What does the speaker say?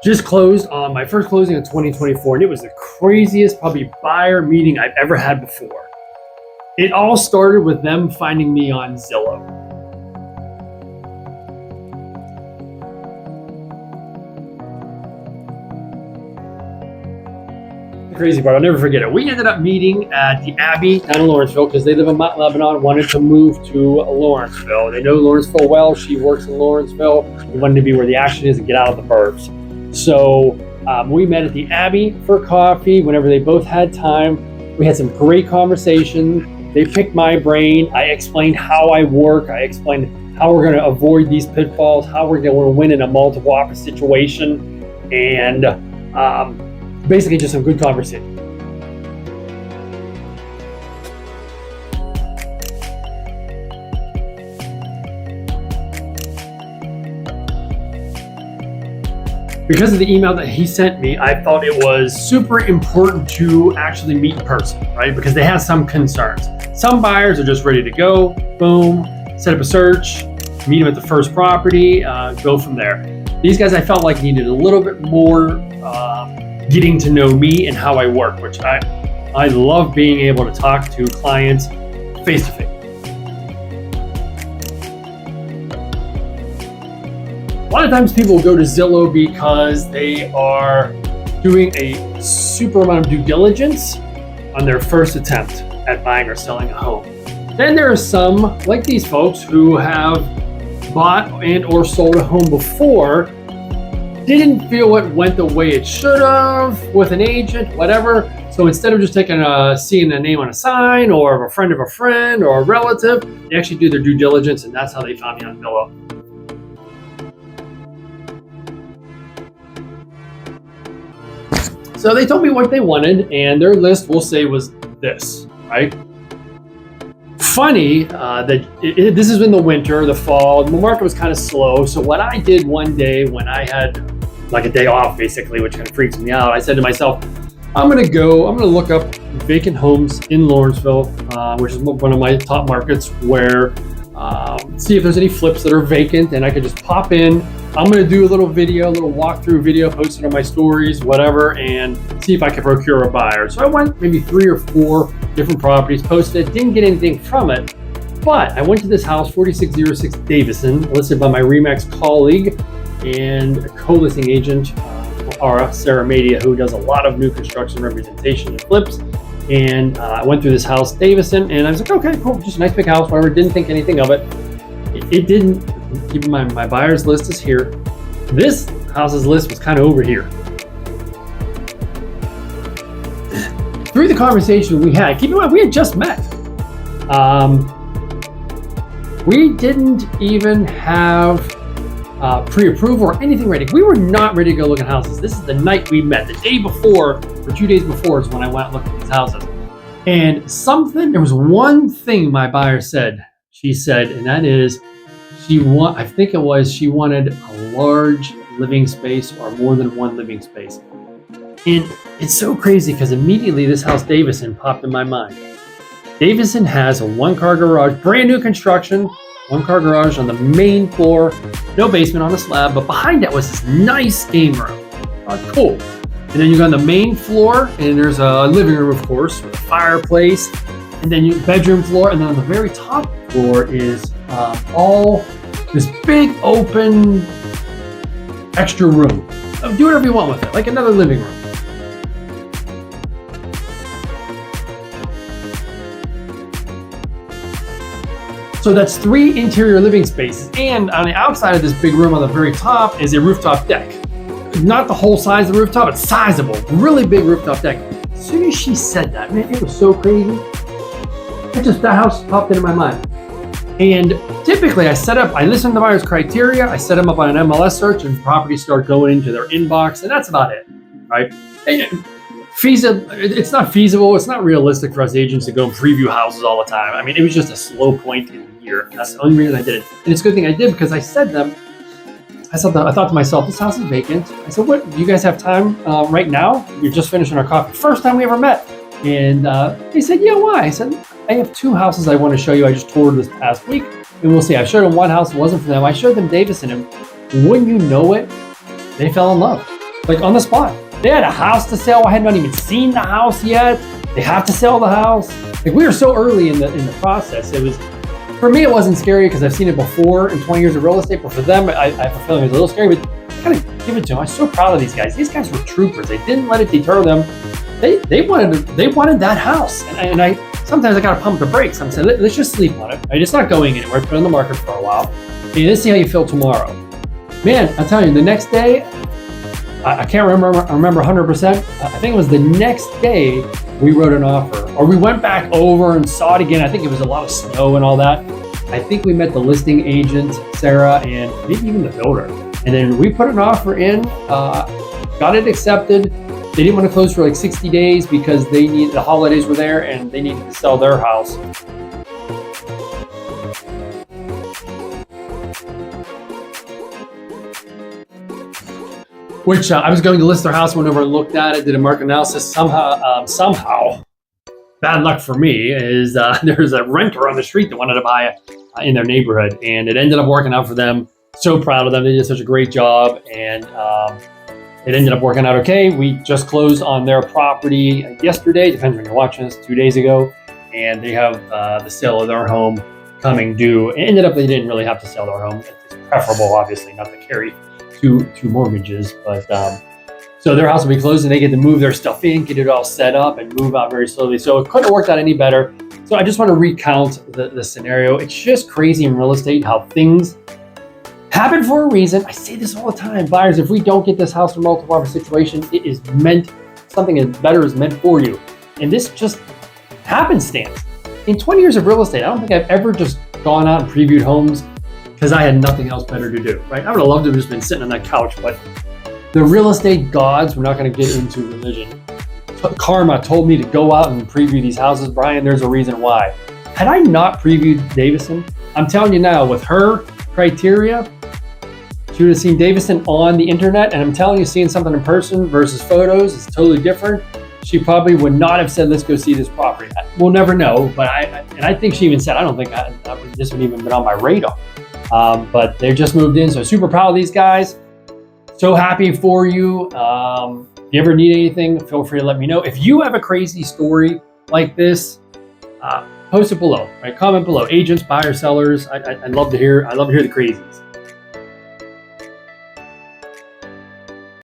Just closed on my first closing of 2024, and it was the craziest probably buyer meeting I've ever had before. It all started with them finding me on Zillow. The crazy part, I'll never forget it. We ended up meeting at the Abbey down in Lawrenceville because they live in Mount Lebanon, wanted to move to Lawrenceville. They know Lawrenceville well. She works in Lawrenceville. We wanted to be where the action is and get out of the burbs. So we met at the Abbey for coffee whenever they both had time. We had some great conversation. They picked my brain. I explained how I work. I explained how we're going to avoid these pitfalls, how we're going to win in a multiple offer situation, and basically just some good conversation. Because of the email that he sent me, I thought it was super important to actually meet in person, right? Because they have some concerns. Some buyers are just ready to go, boom, set up a search, meet them at the first property, go from there. These guys I felt like needed a little bit more getting to know me and how I work, which I love being able to talk to clients face to face. A lot of times people go to Zillow because they are doing a super amount of due diligence on their first attempt at buying or selling a home. Then there are some, like these folks, who have bought and or sold a home before, didn't feel it went the way it should have with an agent, whatever. So instead of just seeing a name on a sign or a friend of a friend or a relative, they actually do their due diligence, and that's how they found me on Zillow. So they told me what they wanted, and their list, we'll say, was this, right? Funny that this is in the winter, the fall, the market was kind of slow. So what I did one day when I had like a day off, basically, which kind of freaks me out, I said to myself, I'm going to look up vacant homes in Lawrenceville, which is one of my top markets, where see if there's any flips that are vacant, and I could just pop in. I'm going to do a little walkthrough video, post it on my stories, whatever, and see if I can procure a buyer. So I went maybe 3 or 4 different properties, posted it, didn't get anything from it, but I went to this house, 4606 Davison, listed by my RE/MAX colleague and a co-listing agent, Sarah Madia, who does a lot of new construction representation and flips. And I went through this house, Davison, and I was like, okay, cool, just a nice big house, whatever. Didn't think anything of it. It didn't, keep in mind, my buyer's list is here. This house's list was kind of over here. Through the conversation we had, keep in mind, we had just met. We didn't even have pre-approval or anything ready. We were not ready to go look at houses. This is the night we met. The day before, or 2 days before, is when I went and looked at these houses. And there was one thing my buyer said. She said, and that is, she wanted a large living space or more than one living space. And it's so crazy because immediately this house, Davison, popped in my mind. Davison has a 1-car garage, brand new construction, 1-car garage on the main floor, no basement on the slab, but behind that was this nice game room. Cool. And then you go on the main floor, and there's a living room, of course, with a fireplace, and then your bedroom floor, and then on the very top floor is all this big open extra room. Do whatever you want with it, like another living room. So that's 3 interior living spaces. And on the outside of this big room on the very top is a rooftop deck. Not the whole size of the rooftop, it's sizable, really big rooftop deck. As soon as she said that, man, it was so crazy. That house popped into my mind. And typically I listen to the buyer's criteria, I set them up on an MLS search, and properties start going into their inbox, and that's about it, right? It's not feasible, it's not realistic for us agents to go and preview houses all the time. I mean, it was just a slow point in the year. That's the only reason I did it. And it's a good thing I did, because I thought to myself, this house is vacant. I said, what, do you guys have time right now? You're just finishing our coffee. First time we ever met. And they said, yeah, why? I said, I have 2 houses I want to show you. I just toured this past week, and we'll see. I showed them one house, it wasn't for them. I showed them Davison, and wouldn't you know it, they fell in love. like on the spot. They had a house to sell. I had not even seen the house yet. They have to sell the house. Like we were so early in the process. It was, for me, it wasn't scary because I've seen it before in 20 years of real estate. But for them, I have a feeling it was a little scary. But I gotta give it to them. I'm so proud of these guys. These guys were troopers. They didn't let it deter them. They wanted that house, and I sometimes I gotta pump the brakes. I'm saying let's just sleep on it. Right? It's not going anywhere. It's been on the market for a while. And let's see how you feel tomorrow. Man, I'm telling you, the next day, I can't remember 100%. I think it was the next day we wrote an offer, or we went back over and saw it again. I think it was a lot of snow and all that. I think we met the listing agent, Sarah, and maybe even the builder. And then we put an offer in, got it accepted. They didn't want to close for like 60 days because the holidays were there and they needed to sell their house. Which I was going to list their house, went over and looked at it, did a market analysis. Somehow, bad luck for me, is there's a renter on the street that wanted to buy it in their neighborhood, and it ended up working out for them. So proud of them. They did such a great job, and it ended up working out okay. We just closed on their property yesterday, depends when you're watching this, 2 days ago, and they have the sale of their home coming due. It ended up they didn't really have to sell their home. It's preferable, obviously, not to carry two mortgages, but so their house will be closed and they get to move their stuff in, get it all set up, and move out very slowly. So it couldn't have worked out any better. So I just want to recount the scenario. It's just crazy in real estate how things happen for a reason. I say this all the time, buyers, if we don't get this house or multiple offer situation, it is meant, something better is meant for you. And this just happenstance. In 20 years of real estate, I don't think I've ever just gone out and previewed homes because I had nothing else better to do, right? I would have loved to have just been sitting on that couch, but the real estate gods, we're not going to get into religion. Karma told me to go out and preview these houses. Brian, there's a reason why. Had I not previewed Davison, I'm telling you now, with her criteria, she would have seen Davison on the internet, and I'm telling you, seeing something in person versus photos is totally different. She probably would not have said, let's go see this property. We'll never know, but I think she even said, I don't think this would even been on my radar. But they just moved in, so super proud of these guys. So happy for you. If you ever need anything, feel free to let me know. If you have a crazy story like this, post it below, right? Comment below. Agents, buyers, sellers. I'd love to hear the crazies.